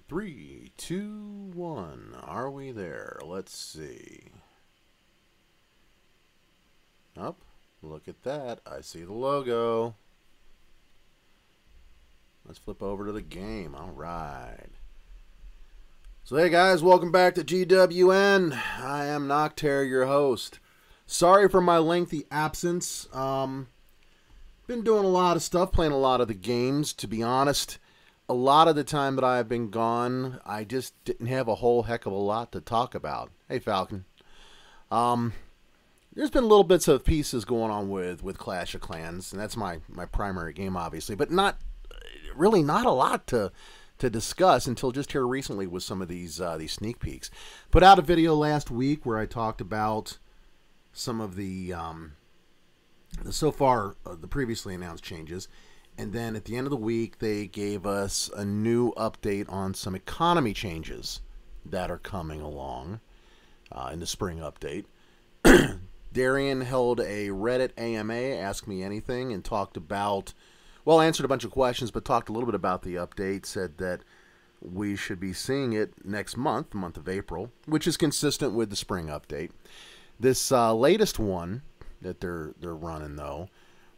Three, two, one. Are we there? Let's see. Up. Look at that. I see the logo. Let's flip over to the game. All right. So hey guys, welcome back to GWN. I am Noctair, your host. Sorry for my lengthy absence. Been doing a lot of stuff, playing a lot of the games. To be honest, a lot of the time that I've been gone, I just didn't have a whole heck of a lot to talk about. Hey Falcon. There's been little bits of pieces going on with Clash of Clans, and that's my primary game, obviously, but not a lot to discuss until just here recently with some of these sneak peeks. Put out a video last week where I talked about some of the previously announced changes, and then at the end of the week they gave us a new update on some economy changes that are coming along in the spring update. Darian held a Reddit AMA, Ask Me Anything, and talked about, well, answered a bunch of questions, but talked a little bit about the update, said that we should be seeing it next month, the month of April, which is consistent with the spring update. This latest one that they're running, though,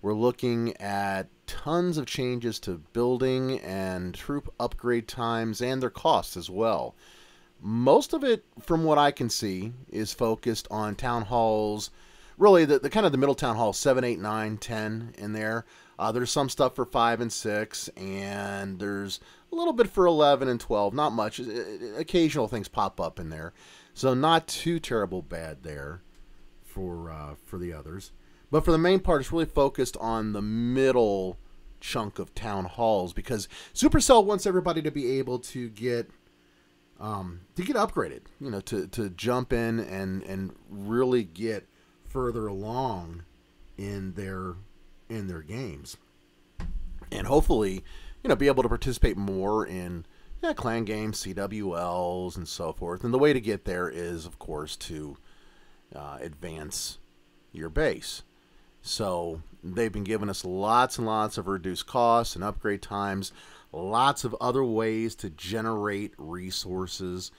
we're looking at tons of changes to building and troop upgrade times and their costs as well. Most of it, from what I can see, is focused on town halls, really the kind of the middle town halls, 7, 8, 9, 10 in there. There's some stuff for 5 and 6, and there's a little bit for 11 and 12. Not much. Occasional things pop up in there. So not too terrible bad there for the others. But for the main part, it's really focused on the middle chunk of town halls, because Supercell wants everybody to be able to get upgraded, to jump in and really get further along in their games, and hopefully, be able to participate more in clan games, CWLs, and so forth. And the way to get there is, of course, to advance your base. So they've been giving us lots and lots of reduced costs and upgrade times, lots of other ways to generate resources.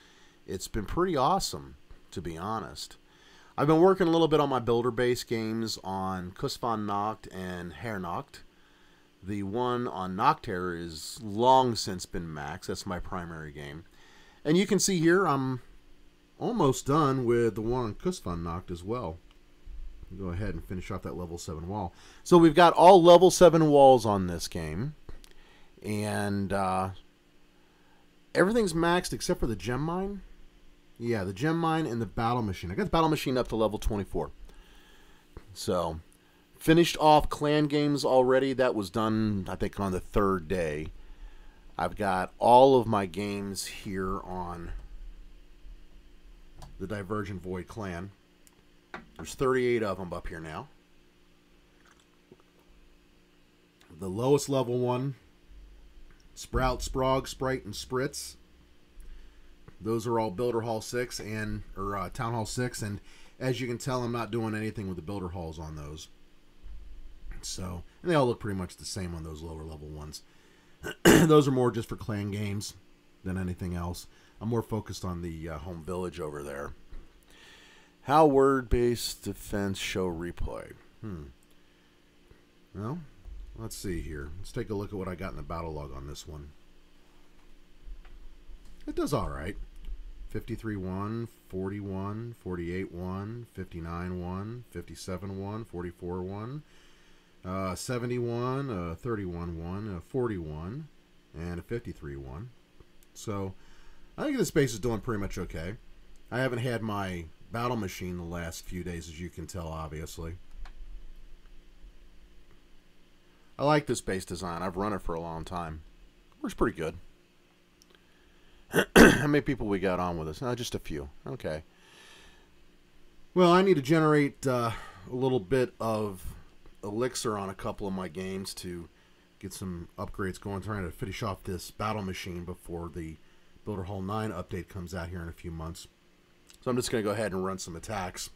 It's been pretty awesome, to be honest. I've been working a little bit on my builder-based games on Kuss von Nacht and Herr Nacht. The one on Noctair is long since been maxed. That's my primary game. And you can see here I'm almost done with the one on Kuss von Nacht as well. Go ahead and finish off that level 7 wall. So we've got all level 7 walls on this game. And everything's maxed except for the gem mine. Yeah, the gem mine and the battle machine. I got the battle machine up to level 24. So, finished off clan games already. That was done, I think, on the 3rd day. I've got all of my games here on the Divergent Void clan. There's 38 of them up here now. The lowest level one, Sprout, Sprog, Sprite, and Spritz. Those are all Builder Hall 6 or Town Hall 6, and as you can tell, I'm not doing anything with the Builder Halls on those. So, and they all look pretty much the same on those lower level ones. Those are more just for clan games than anything else. I'm more focused on the home village over there. How word-based defense show replay? Well, let's see here. Let's take a look at what I got in the battle log on this one. It does all right. 53-1, 41, 48-1, 59-1, 57-1, 44-1, 71, 31-1, 41, and a 53-1. So, I think this base is doing pretty much okay. I haven't had my battle machine the last few days, as you can tell, obviously. I like this base design. I've run it for a long time. Works pretty good. How many people we got on with us? No, just a few. Okay. Well, I need to generate a little bit of elixir on a couple of my games to get some upgrades going. Trying to finish off this battle machine before the Builder Hall 9 update comes out here in a few months. So I'm just going to go ahead and run some attacks.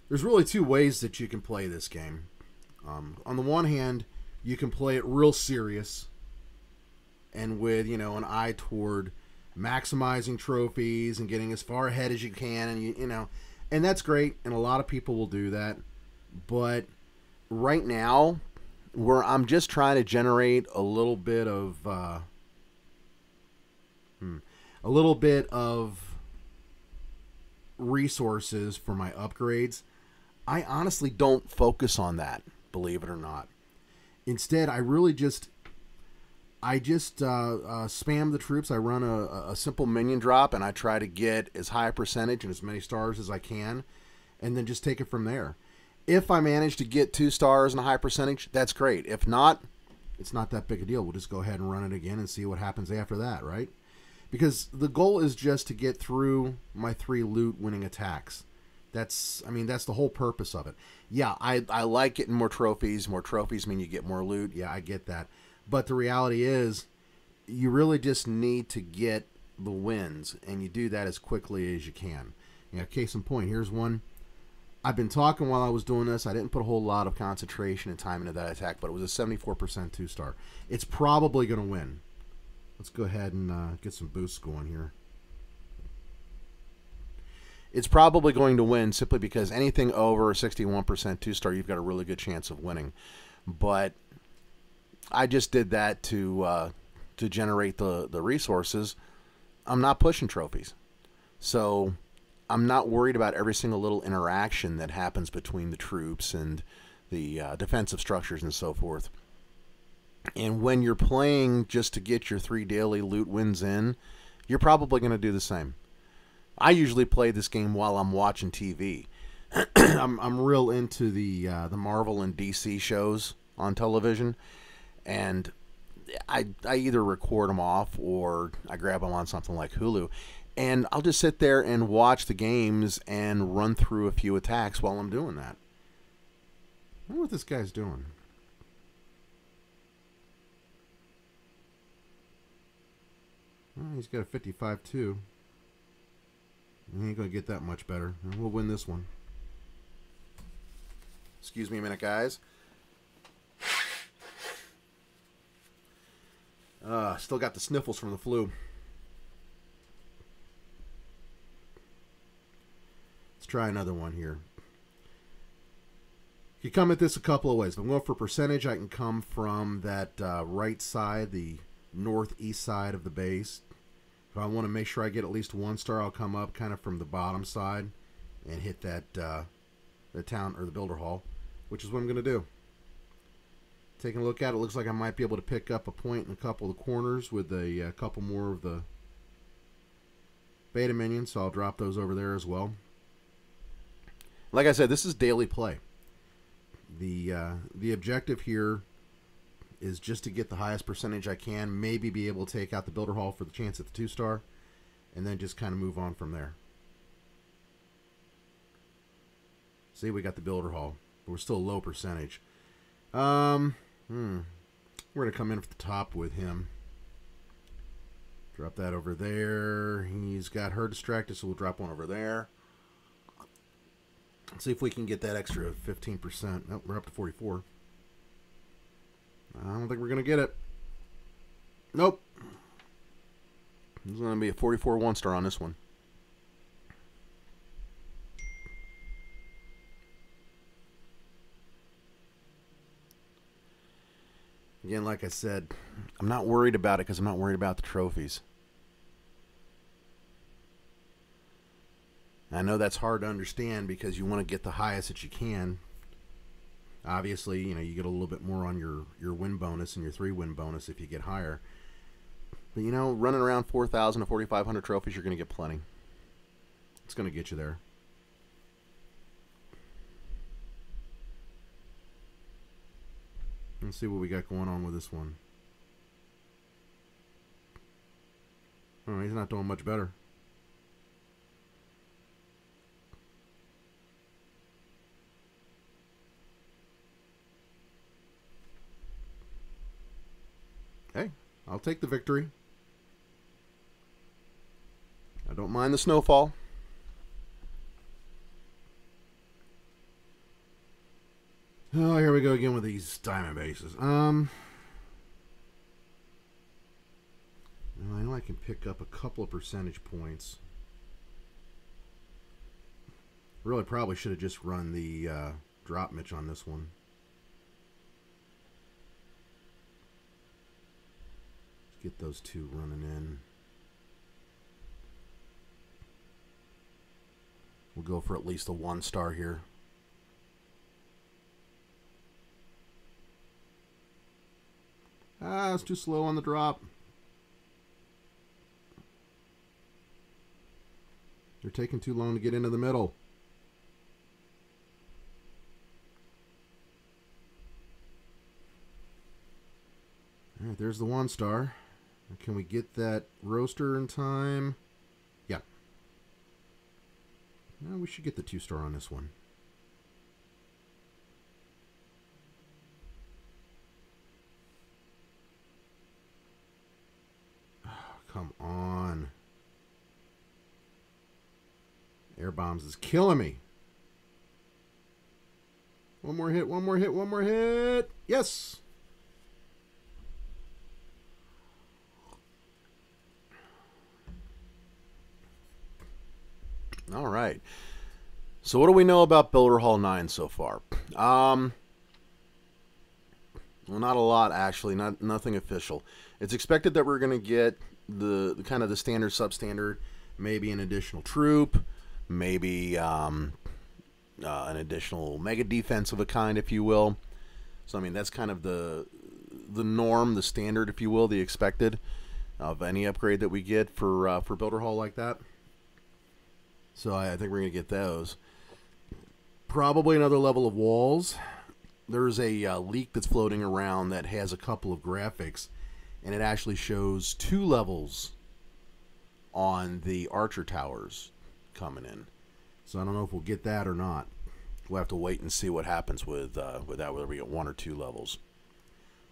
There's really two ways that you can play this game. On the one hand, you can play it real serious and with, you know, an eye toward maximizing trophies and getting as far ahead as you can, and you know, and that's great, and a lot of people will do that. But right now, where I'm just trying to generate a little bit of resources for my upgrades, I honestly don't focus on that, believe it or not. Instead, I just spam the troops. I run a simple minion drop, and I try to get as high a percentage and as many stars as I can, and then just take it from there. If I manage to get 2 stars and a high percentage, that's great. If not, it's not that big a deal. We'll just go ahead and run it again and see what happens after that, right? Because the goal is just to get through my 3 loot winning attacks. That's the whole purpose of it. Yeah, I like getting more trophies. More trophies mean you get more loot. Yeah, I get that. But the reality is, you really just need to get the wins, and you do that as quickly as you can. You know, case in point, here's one. I've been talking while I was doing this. I didn't put a whole lot of concentration and time into that attack, but it was a 74% 2-star. It's probably going to win. Let's go ahead and get some boosts going here. It's probably going to win simply because anything over 61% 2-star, you've got a really good chance of winning. But I just did that to generate the resources. I'm not pushing trophies. So I'm not worried about every single little interaction that happens between the troops and the defensive structures and so forth. And when you're playing just to get your 3 daily loot wins in, you're probably going to do the same. I usually play this game while I'm watching TV. I'm real into the Marvel and DC shows on television, and I either record them off or I grab them on something like Hulu, and I'll just sit there and watch the games and run through a few attacks while I'm doing that. I wonder what this guy's doing. Well, he's got a 55 too. He ain't gonna get that much better. We'll win this one. Excuse me a minute, guys. Still got the sniffles from the flu. Let's try another one here. You come at this a couple of ways. If I'm going for percentage, I can come from that right side, the northeast side of the base. If I want to make sure I get at least 1 star, I'll come up kind of from the bottom side and hit that the town or the builder hall, which is what I'm going to do. Taking a look at it, looks like I might be able to pick up a point in a couple of the corners with a couple more of the beta minions, so I'll drop those over there as well. Like I said, this is daily play. The objective here is just to get the highest percentage I can, maybe be able to take out the builder hall for the chance at the 2-star, and then just kind of move on from there. See, we got the builder hall, but we're still low percentage. We're going to come in at the top with him. Drop that over there. He's got her distracted, so we'll drop one over there. Let's see if we can get that extra 15%. Nope, we're up to 44. I don't think we're going to get it. Nope. There's going to be a 44 1-star on this one. Again, like I said, I'm not worried about it because I'm not worried about the trophies. I know that's hard to understand because you want to get the highest that you can. Obviously, you know, you get a little bit more on your win bonus and your 3-win bonus if you get higher. But, you know, running around 4,000 to 4,500 trophies, you're going to get plenty. It's going to get you there. Let's see what we got going on with this one. Oh, he's not doing much better. Hey, I'll take the victory. I don't mind the snowfall. Oh, here we go again with these diamond bases. can pick up a couple of percentage points. Really probably should have just run the drop Mitch on this one. Let's get those two running in. We'll go for at least a 1 star here. It's too slow on the drop. They're taking too long to get into the middle. All right, there's the 1 star. Can we get that roaster in time? Yeah. Well, we should get the 2 star on this one. Oh, come on. Air bombs is killing me. One more hit, one more hit, one more hit. Yes. All right. So what do we know about Builder Hall 9 so far? Well, not a lot actually. Nothing official. It's expected that we're going to get the kind of the standard, substandard, maybe an additional troop, maybe an additional mega defense of a kind, if you will. So I mean that's kind of the norm, the standard, if you will, the expected of any upgrade that we get for Builder Hall like that. So I think we're going to get those. Probably another level of walls. There's a leak that's floating around that has a couple of graphics, and it actually shows 2 levels on the archer towers coming in. So I don't know if we'll get that or not. We'll have to wait and see what happens with that, whether we get 1 or 2 levels.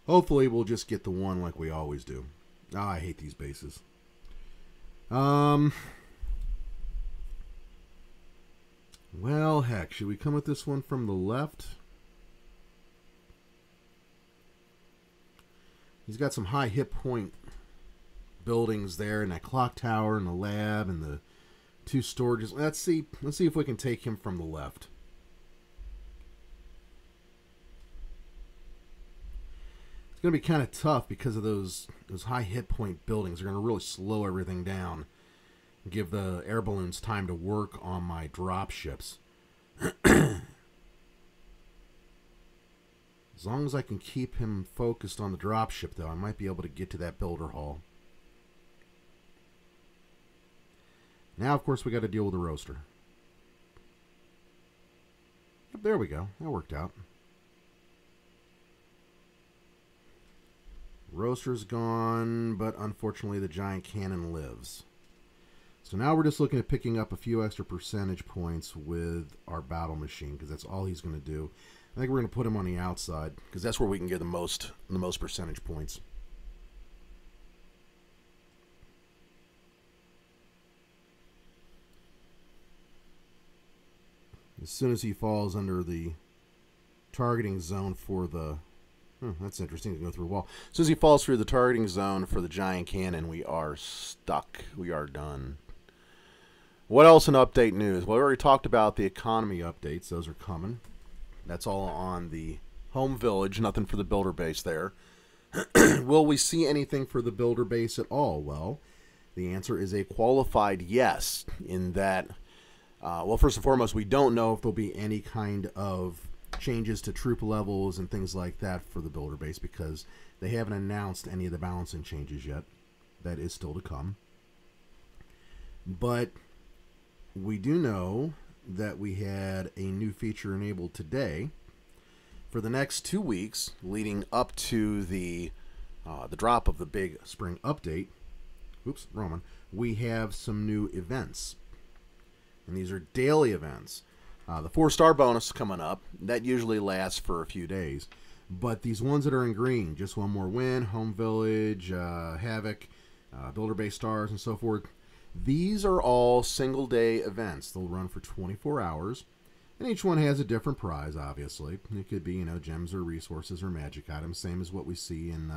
Hopefully we'll just get the 1 like we always do. Oh, I hate these bases. Well, heck, should we come at this one from the left? He's got some high hit point buildings there, and that clock tower, and the lab, and the 2 storages. Let's see if we can take him from the left. It's going to be kind of tough because of those high hit point buildings. They're going to really slow everything down. Give the air balloons time to work on my drop ships. As long as I can keep him focused on the drop ship, though, I might be able to get to that Builder Hall. Now, of course, we got to deal with the roaster. Yep, there we go. That worked out. Roaster's gone, but unfortunately the giant cannon lives. So now we're just looking at picking up a few extra percentage points with our battle machine, because that's all he's going to do. I think we're going to put him on the outside, because that's where we can get the most percentage points. As soon as he falls under the targeting zone for the... that's interesting to go through a wall. As soon as he falls through the targeting zone for the giant cannon, we are stuck. We are done. What else in update news? Well, we already talked about the economy updates. Those are coming. That's all on the home village. Nothing for the builder base there. Will we see anything for the builder base at all? Well, the answer is a qualified yes, in that, well, first and foremost, we don't know if there'll be any kind of changes to troop levels and things like that for the builder base, because they haven't announced any of the balancing changes yet. That is still to come. But we do know that we had a new feature enabled today. For the next 2 weeks, leading up to the drop of the big spring update, oops, wrong one, we have some new events. And these are daily events. The 4-star bonus coming up, that usually lasts for a few days. But these ones that are in green, just one more win, home village, havoc, builder base stars, and so forth, these are all single day events. They'll run for 24 hours. And each one has a different prize, obviously. It could be, gems or resources or magic items, same as what we see in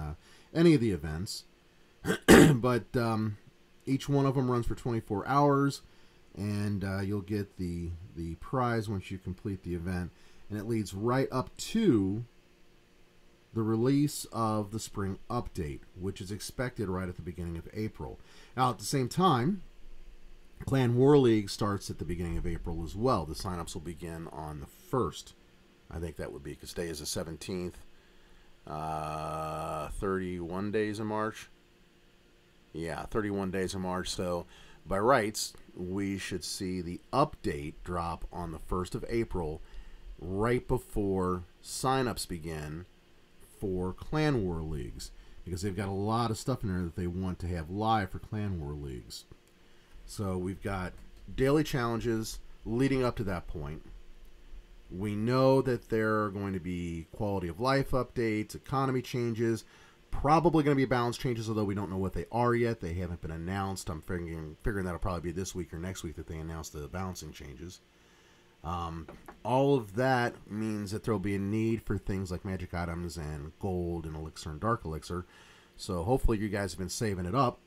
any of the events. But Each one of them runs for 24 hours, and you'll get the prize once you complete the event. And it leads right up to the release of the spring update, which is expected right at the beginning of April. Now, at the same time, Clan War League starts at the beginning of April as well. The signups will begin on the 1st. I think that would be, because today is the 17th. 31 days in March. Yeah, 31 days in March. So, by rights, we should see the update drop on the 1st of April, right before signups begin for Clan War Leagues, because they've got a lot of stuff in there that they want to have live for Clan War Leagues. So we've got daily challenges leading up to that point. We know that there are going to be quality of life updates, economy changes, probably going to be balance changes, although we don't know what they are yet. They haven't been announced. I'm figuring that'll probably be this week or next week that they announce the balancing changes. All of that means that there'll be a need for things like magic items and gold and elixir and dark elixir. So hopefully you guys have been saving it up.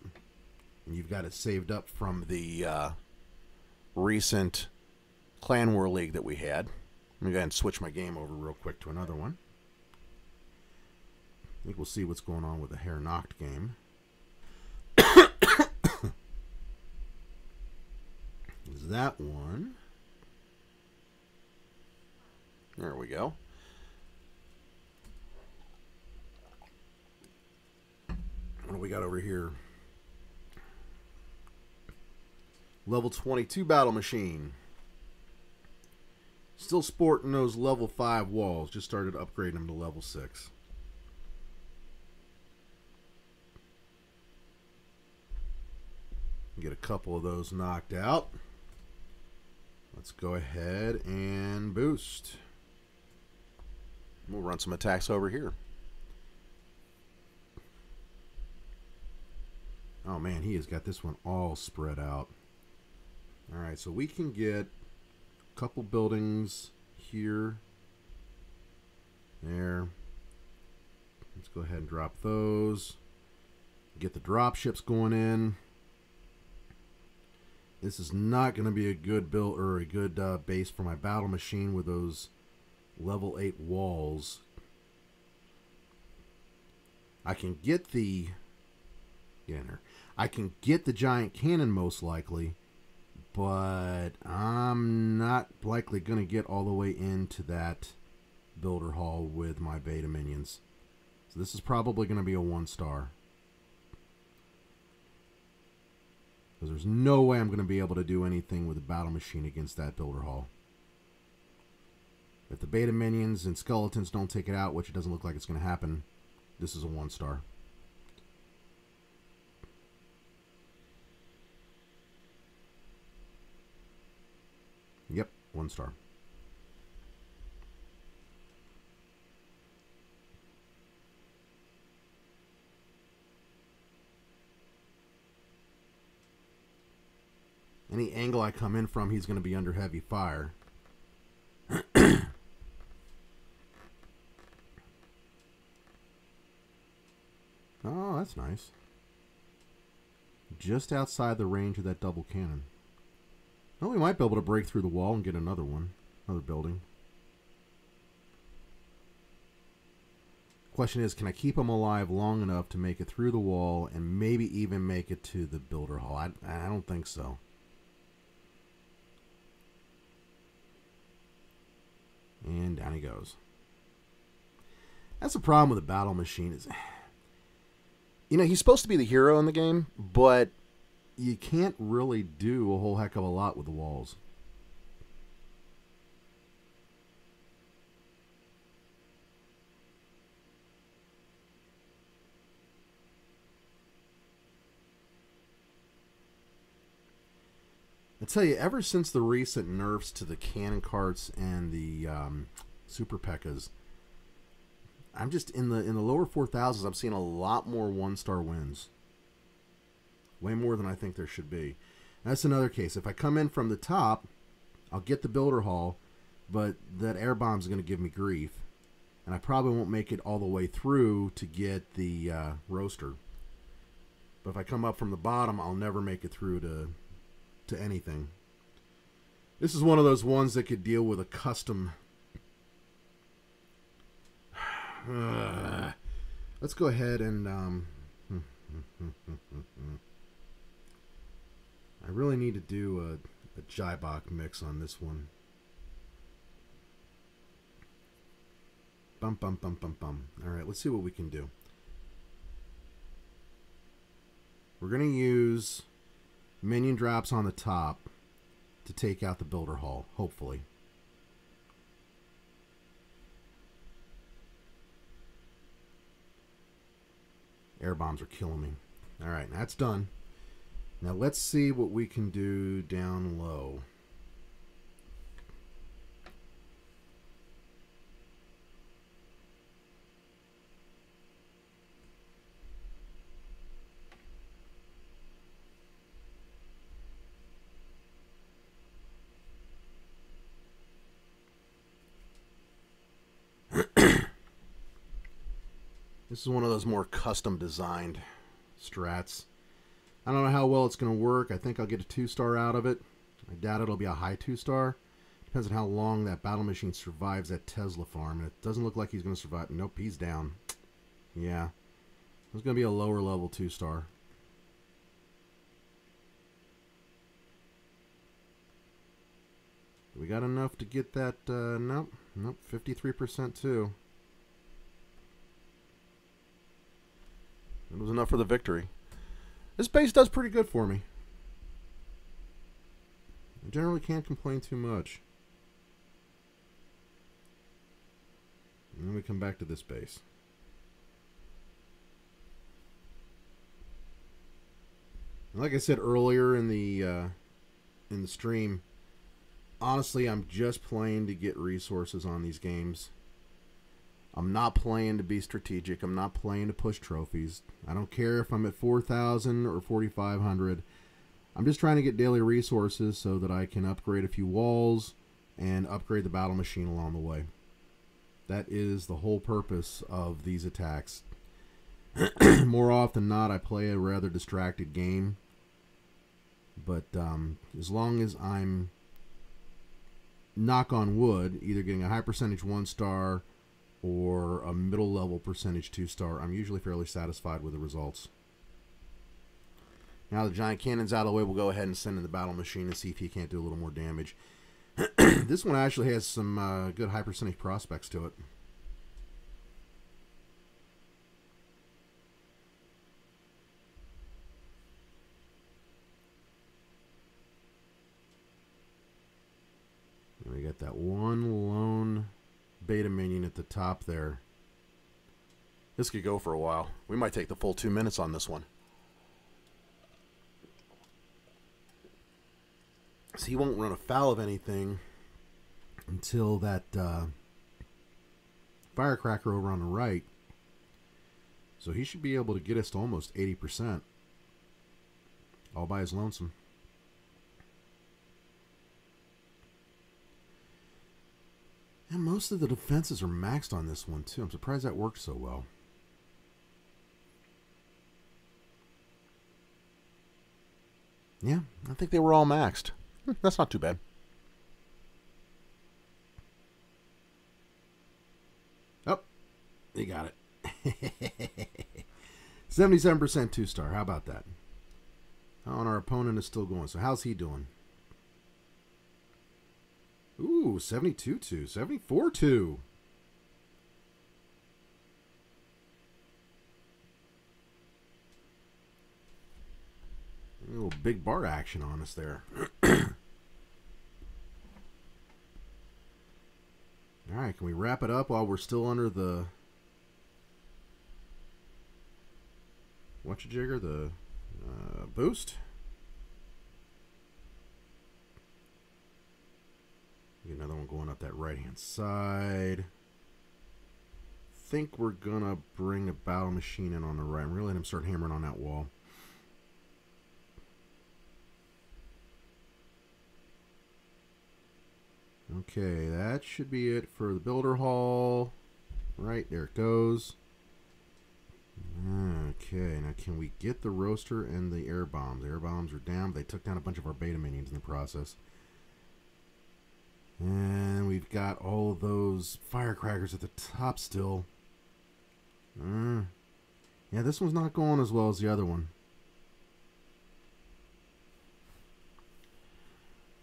And you've got it saved up from the recent Clan War League that we had. Let me go ahead and switch my game over real quick to another one. I think we'll see what's going on with the Hair Knocked game. Is that one? There we go. What do we got over here? Level 22 Battle Machine. Still sporting those level 5 walls. Just started upgrading them to level 6. Get a couple of those knocked out. Let's go ahead and boost. We'll run some attacks over here. Oh man, he has got this one all spread out. Alright, so we can get a couple buildings here. There. Let's go ahead and drop those. Get the drop ships going in. This is not going to be a good build or a good base for my battle machine with those level 8 walls. I can get the I can get the giant cannon most likely, but I'm not likely going to get all the way into that builder hall with my beta minions. So this is probably going to be a 1-star. Because there's no way I'm going to be able to do anything with the battle machine against that builder hall. If the beta minions and skeletons don't take it out, which it doesn't look like it's going to happen, this is a 1-star. Yep, 1-star. Any angle I come in from, he's going to be under heavy fire. Oh, that's nice. Just outside the range of that double cannon. Well, we might be able to break through the wall and get another one. Another building. Question is, can I keep them alive long enough to make it through the wall and maybe even make it to the builder hall? I don't think so. And down he goes. That's the problem with the battle machine is, you know, he's supposed to be the hero in the game, but you can't really do a whole heck of a lot with the walls. I tell you, ever since the recent nerfs to the cannon carts and the super P.E.K.K.A.s, I'm just in the lower 4,000s. I'm seeing a lot more 1-star wins. Way more than I think there should be. That's another case. If I come in from the top, I'll get the builder hall, but that air bomb is going to give me grief, and I probably won't make it all the way through to get the roaster. But if I come up from the bottom, I'll never make it through to anything. This is one of those ones that could deal with a custom. Let's go ahead and I really need to do a Jibok mix on this one. Bum bum bum bum bum. All right, let's see what we can do. We're going to use minion drops on the top to take out the builder hall, hopefully. Air bombs are killing me. All right, that's done. Now let's see what we can do down low. This is one of those more custom designed strats. I don't know how well it's going to work. I think I'll get a 2-star out of it. I doubt it'll be a high 2-star. Depends on how long that battle machine survives at Tesla farm. And it doesn't look like he's going to survive. Nope, he's down. Yeah. It's going to be a lower level 2-star. We got enough to get that. Nope. Nope. 53% too. It was enough for the victory. This base does pretty good for me. I generally can't complain too much. And then we come back to this base. And like I said earlier in the stream, honestly, I'm just playing to get resources on these games. I'm not playing to be strategic. I'm not playing to push trophies. I don't care if I'm at 4,000 or 4,500. I'm just trying to get daily resources so that I can upgrade a few walls and upgrade the battle machine along the way. That is the whole purpose of these attacks. More often than not, I play a rather distracted game. But as long as I'm, knock on wood, either getting a high percentage 1-star or a middle level percentage 2-star, I'm usually fairly satisfied with the results. Now the giant cannon's out of the way, we'll go ahead and send in the battle machine and see if he can't do a little more damage. This one actually has some good high percentage prospects to it. And we got that one lone beta minion at the top there. This could go for a while. We might take the full 2 minutes on this one. So he won't run afoul of anything until that firecracker over on the right. So he should be able to get us to almost 80%. All by his lonesome. And most of the defenses are maxed on this one, too. I'm surprised that worked so well. Yeah, I think they were all maxed. That's not too bad. Oh, you got it. 77% 2-star. How about that? Oh, and our opponent is still going. So how's he doing? Ooh, 72-2, 74-2. A little big bar action on us there. All right, can we wrap it up while we're still under the whatcha-jigger, the boost? Get another one going up that right-hand side. Think we're gonna bring a battle machine in on the right. I'm really let him start hammering on that wall. Okay, that should be it for the builder hall. Right, there it goes. Okay, now can we get the roaster and the air bombs? The air bombs are down. They took down a bunch of our beta minions in the process. And we've got all of those firecrackers at the top still. Yeah, this one's not going as well as the other one.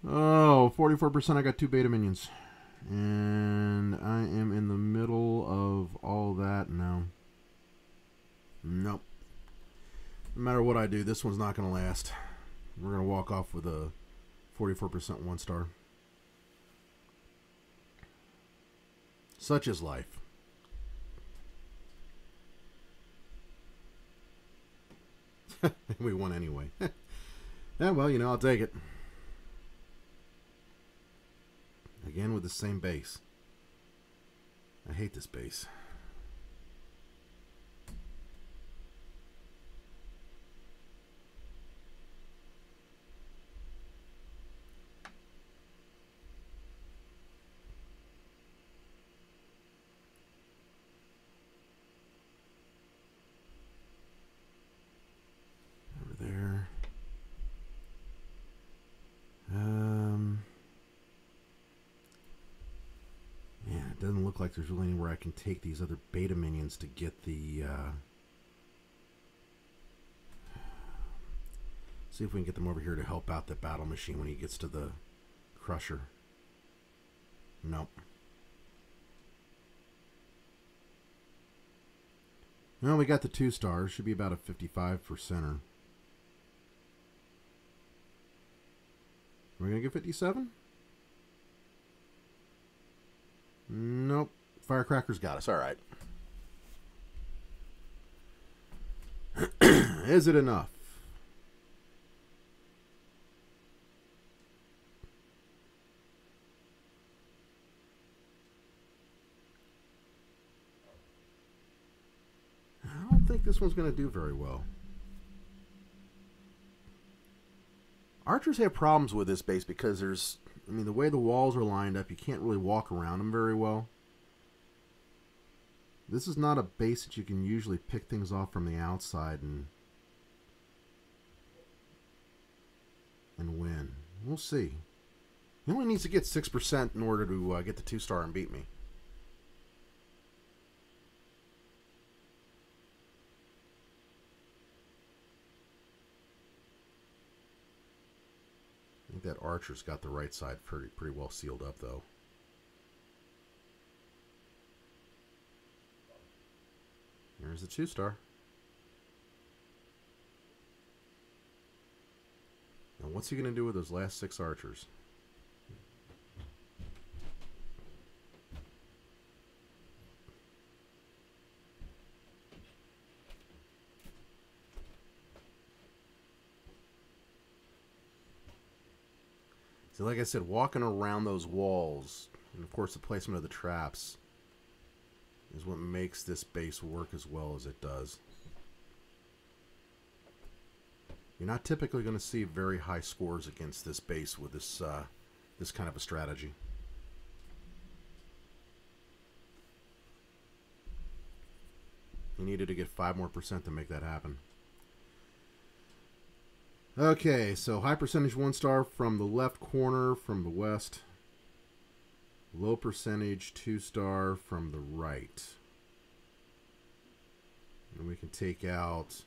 Oh, 44%. I got 2 beta minions. And I am in the middle of all that now. Nope. No matter what I do, this one's not going to last. We're going to walk off with a 44% 1 star. Such is life. We won anyway. Yeah, well, you know, I'll take it. Again with the same base. I hate this base. Over there. Yeah, it doesn't look like there's really anywhere I can take these other beta minions to get the, see if we can get them over here to help out the battle machine when he gets to the crusher. Nope. Well, we got the 2 stars. Should be about a 55 for center. We're going to get 57? Nope. Firecrackers got us. All right. Is it enough? I don't think this one's going to do very well. Archers have problems with this base because there's, I mean, the way the walls are lined up, you can't really walk around them very well. This is not a base that you can usually pick things off from the outside and win. We'll see. He only needs to get 6% in order to get the 2 star and beat me. I think that archer's got the right side pretty well sealed up, though. There's the 2 star. Now, what's he going to do with those last 6 archers? So like I said, walking around those walls, and of course the placement of the traps, is what makes this base work as well as it does. You're not typically going to see very high scores against this base with this this kind of a strategy. You needed to get 5% more to make that happen. Okay, so high percentage 1 star from the left corner from the west. Low percentage 2 star from the right. And we can take out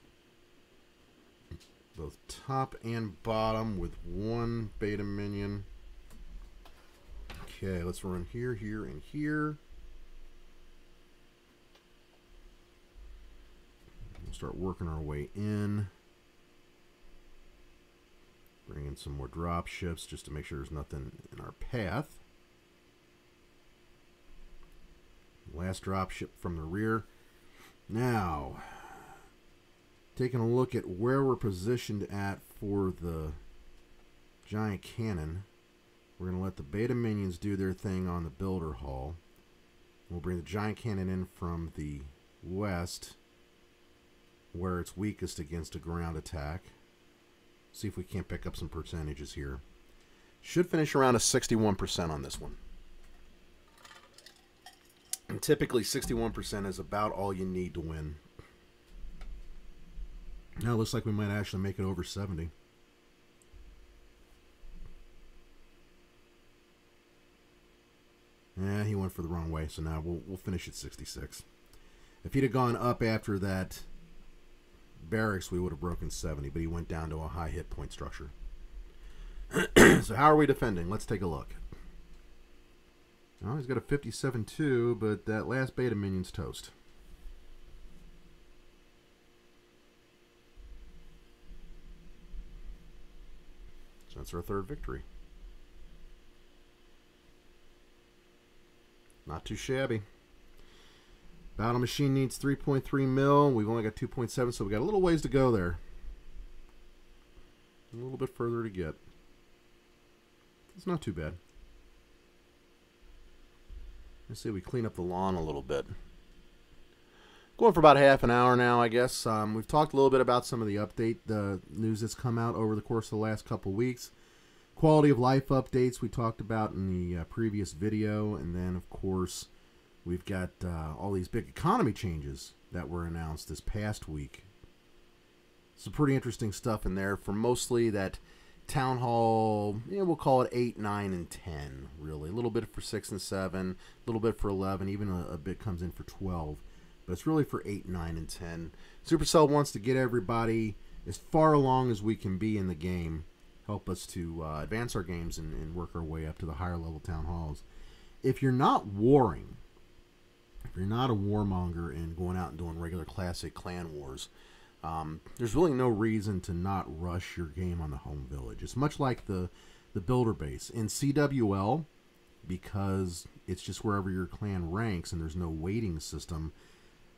both top and bottom with 1 beta minion. Okay, let's run here, here, and here. We'll start working our way in. Bring in some more drop ships just to make sure there's nothing in our path. Last drop ship from the rear. Now, taking a look at where we're positioned at for the giant cannon. We're going to let the beta minions do their thing on the builder hall. We'll bring the giant cannon in from the west, where it's weakest against a ground attack. See if we can't pick up some percentages here. Should finish around a 61% on this one. And typically 61% is about all you need to win. Now it looks like we might actually make it over 70. Yeah, he went for the wrong way, so now we'll finish at 66. If he'd have gone up after that barracks, we would have broken 70, but he went down to a high hit point structure. So how are we defending? Let's take a look. Oh, he's got a 57-2, but that last beta minion's toast. So that's our third victory. Not too shabby. Battle machine needs 3.3 mil. We've only got 2.7, so we got a little ways to go there. A little bit further to get. It's not too bad. Let's see if we clean up the lawn a little bit. Going for about half an hour now, I guess. We've talked a little bit about some of the news that's come out over the course of the last couple weeks. Quality of life updates we talked about in the previous video. And then, of course, we've got all these big economy changes that were announced this past week. Some pretty interesting stuff in there for mostly that Town Hall, we'll call it 8, 9, and 10, really. A little bit for 6 and 7, a little bit for 11, even a bit comes in for 12. But it's really for 8, 9, and 10. Supercell wants to get everybody as far along as we can be in the game, help us to advance our games and work our way up to the higher level Town Halls. If you're not warring, if you're not a warmonger and going out and doing regular classic clan wars, there's really no reason to not rush your game on the home village. It's much like the builder base. In CWL, because it's just wherever your clan ranks and there's no weighting system,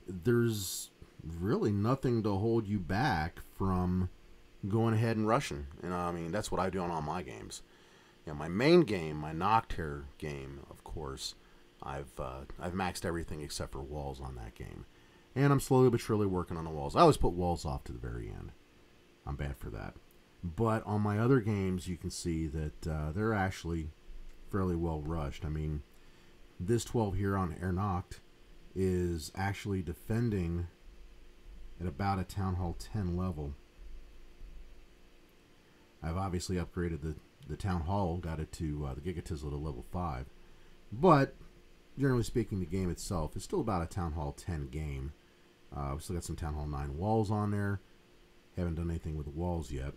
there's really nothing to hold you back from going ahead and rushing. And I mean, that's what I do on all my games. My main game, my Nocturne game, of course, I've maxed everything except for walls on that game. And I'm slowly but surely working on the walls. I always put walls off to the very end. I'm bad for that. But on my other games, you can see that they're actually fairly well rushed. I mean, this 12 here on Ernacht is actually defending at about a Town Hall 10 level. I've obviously upgraded the Town Hall, got it to the Giga-Tizzle to level 5. But, generally speaking, the game itself is still about a Town Hall 10 game. We still got some Town Hall 9 walls on there. Haven't done anything with the walls yet.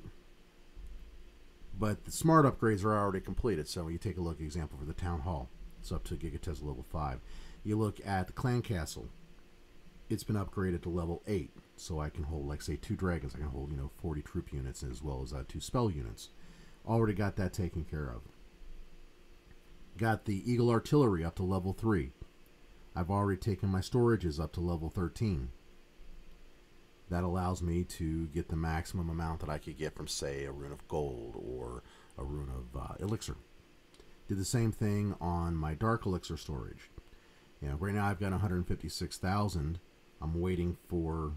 But the smart upgrades are already completed. So you take a look, example, for the Town Hall. It's up to Giga-Tizzle level 5. You look at the Clan Castle. It's been upgraded to level 8. So I can hold, like, say, 2 dragons. I can hold, 40 troop units as well as 2 spell units. Already got that taken care of. Got the Eagle Artillery up to level 3. I've already taken my storages up to level 13. That allows me to get the maximum amount that I could get from, say, a Rune of Gold or a Rune of Elixir. Did the same thing on my Dark Elixir storage. Right now I've got 156,000. I'm waiting for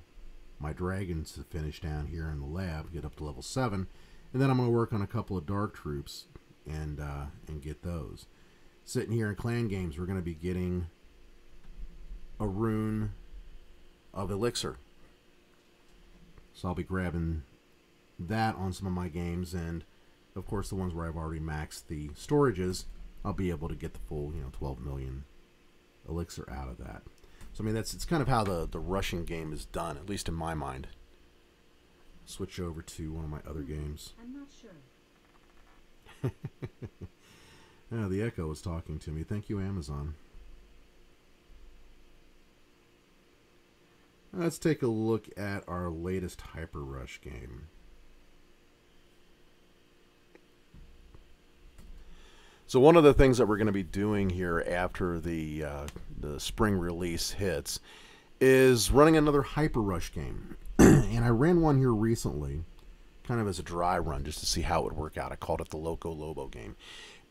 my dragons to finish down here in the lab, get up to level 7, and then I'm going to work on a couple of Dark Troops and get those. Sitting here in Clan Games, we're going to be getting a Rune of Elixir. So I'll be grabbing that on some of my games, and of course the ones where I've already maxed the storages, I'll be able to get the full 12 million elixir out of that. So I mean, it's kind of how the rushing game is done, at least in my mind. Switch over to one of my other games. I'm not sure. The Echo is talking to me. Thank you, Amazon. Let's take a look at our latest Hyper Rush game. So one of the things that we're going to be doing here after the spring release hits is running another Hyper Rush game. And I ran one here recently, kind of as a dry run, just to see how it would work out. I called it the Loco Lobo game.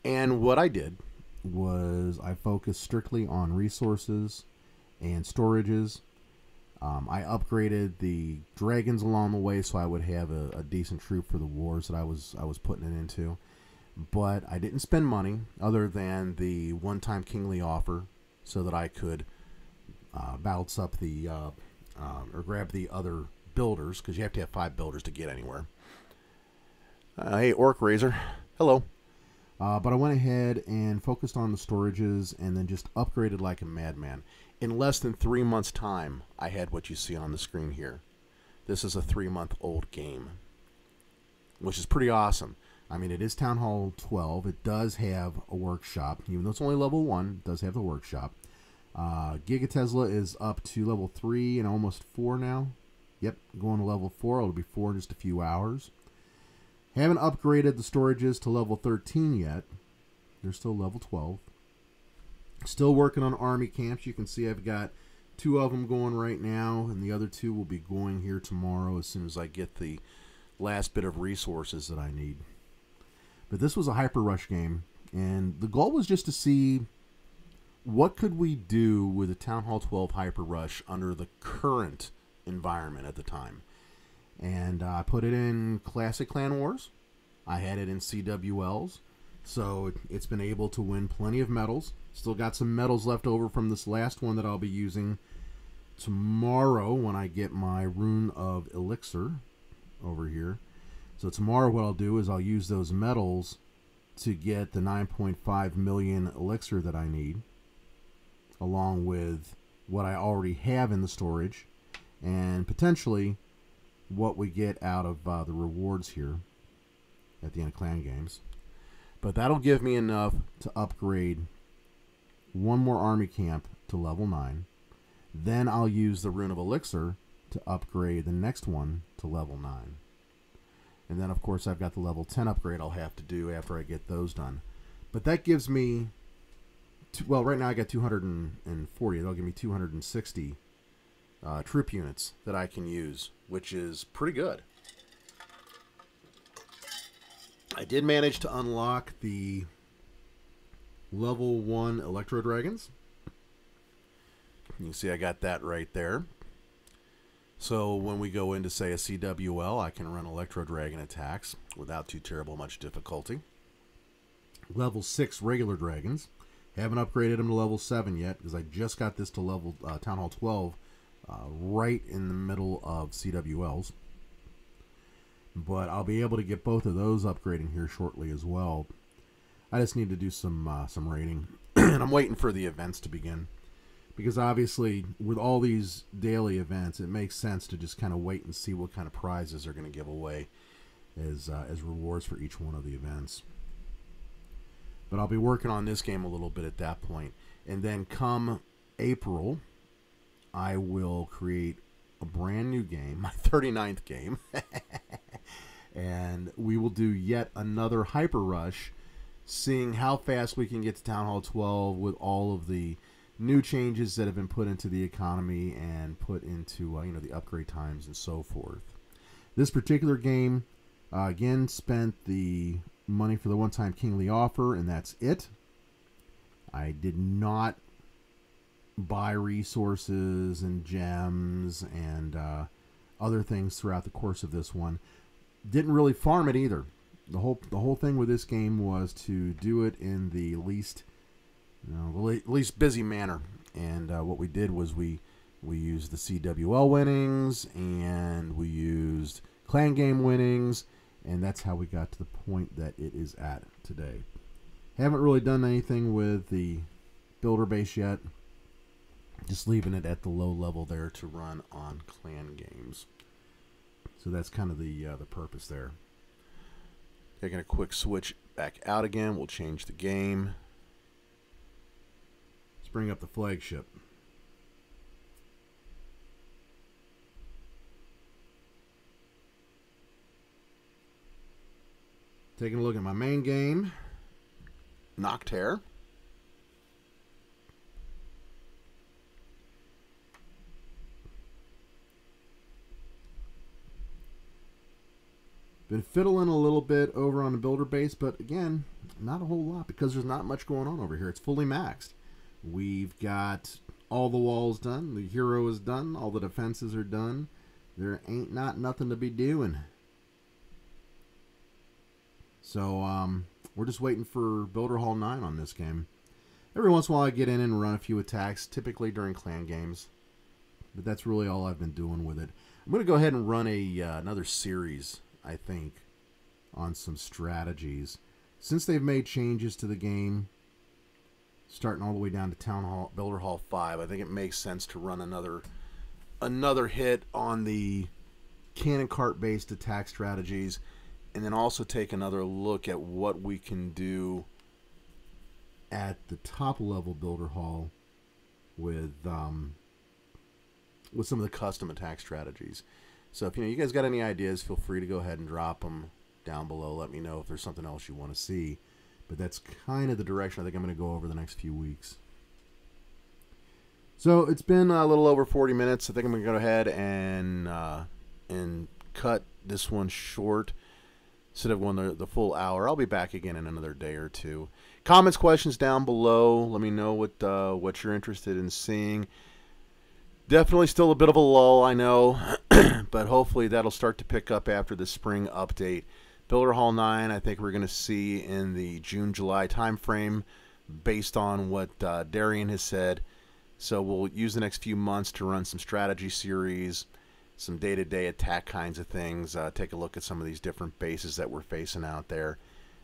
And what I did was I focused strictly on resources and storages. I upgraded the dragons along the way so I would have a decent troop for the wars that I was putting it into. But I didn't spend money other than the one-time kingly offer so that I could balance up the or grab the other builders, because you have to have 5 builders to get anywhere. Hey, Orc Razor. Hello. But I went ahead and focused on the storages and then just upgraded like a madman. In less than 3 months' time, I had what you see on the screen here. This is a 3-month-old game, which is pretty awesome. I mean, it is Town Hall 12. It does have a workshop. Even though it's only level 1, it does have the workshop. Giga Tesla is up to level 3 and almost 4 now. Yep, going to level 4. It'll be 4 in just a few hours. Haven't upgraded the storages to level 13 yet. They're still level 12. Still working on army camps. You can see I've got 2 of them going right now, and the other 2 will be going here tomorrow as soon as I get the last bit of resources that I need. But this was a Hyper Rush game, and the goal was just to see what could we do with a Town Hall 12 Hyper Rush under the current environment at the time. And I put it in Classic Clan Wars. I had it in CWLs, so it's been able to win plenty of medals. Still got some medals left over from this last one that I'll be using tomorrow when I get my Rune of Elixir over here. So tomorrow what I'll do is I'll use those medals to get the 9.5 million elixir that I need, along with what I already have in the storage, and potentially what we get out of the rewards here at the end of Clan Games. But that'll give me enough to upgrade one more army camp to level 9. Then I'll use the Rune of Elixir to upgrade the next one to level 9. And then, of course, I've got the level 10 upgrade I'll have to do after I get those done. But that gives me, well, right now I got 240. That'll give me 260 troop units that I can use, which is pretty good. I did manage to unlock the level 1 Electro Dragons. You can see I got that right there. So when we go into, say, a CWL, I can run Electro Dragon attacks without too terrible much difficulty. Level 6 regular dragons. Haven't upgraded them to level 7 yet because I just got this to level Town Hall 12 right in the middle of CWLs. But I'll be able to get both of those upgrading here shortly as well. I just need to do some raiding. And I'm waiting for the events to begin. Because obviously, with all these daily events, it makes sense to just kind of wait and see what kind of prizes are going to give away as rewards for each one of the events. But I'll be working on this game a little bit at that point. And then come April, I will create a brand new game, my 39th game. And we will do yet another Hyper Rush, seeing how fast we can get to Town Hall 12 with all of the new changes that have been put into the economy and put into the upgrade times and so forth. This particular game, again, spent the money for the one-time Kingly offer, and that's it. I did not buy resources and gems and other things throughout the course of this one. Didn't really farm it either. The whole thing with this game was to do it in the least busy manner. And what we did was we used the CWL winnings and we used Clan Game winnings, and that's how we got to the point that it is at today. Haven't really done anything with the builder base yet. Just leaving it at the low level there to run on Clan Games. So that's kind of the purpose there. Taking a quick switch back out again. We'll change the game. Let's bring up the flagship. Taking a look at my main game. Noctaire. Been fiddling a little bit over on the builder base, but again, not a whole lot because there's not much going on over here. It's fully maxed. We've got all the walls done. The hero is done. All the defenses are done. There ain't nothing to be doing. So we're just waiting for Builder Hall 9 on this game. Every once in a while I get in and run a few attacks, typically during Clan Games. But that's really all I've been doing with it. I'm going to go ahead and run another series, I think, on some strategies. Since they've made changes to the game, starting all the way down to Town Hall, Builder Hall 5, I think it makes sense to run another hit on the cannon cart-based attack strategies, and then also take another look at what we can do at the top level Builder Hall with some of the custom attack strategies. So if you guys got any ideas, feel free to go ahead and drop them down below. Let me know if there's something else you want to see. But that's kind of the direction I think I'm going to go over the next few weeks. So it's been a little over 40 minutes. I think I'm going to go ahead and cut this one short instead of going the full hour. I'll be back again in another day or two. Comments, questions down below. Let me know what you're interested in seeing. Definitely still a bit of a lull, I know, but hopefully that'll start to pick up after the spring update. Builder Hall 9, I think we're going to see in the June-July time frame based on what Darian has said. So we'll use the next few months to run some strategy series, some day-to-day attack kinds of things, take a look at some of these different bases that we're facing out there,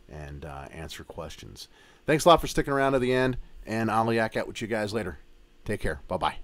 and answer questions. Thanks a lot for sticking around to the end, and I'll yak out with you guys later. Take care. Bye-bye.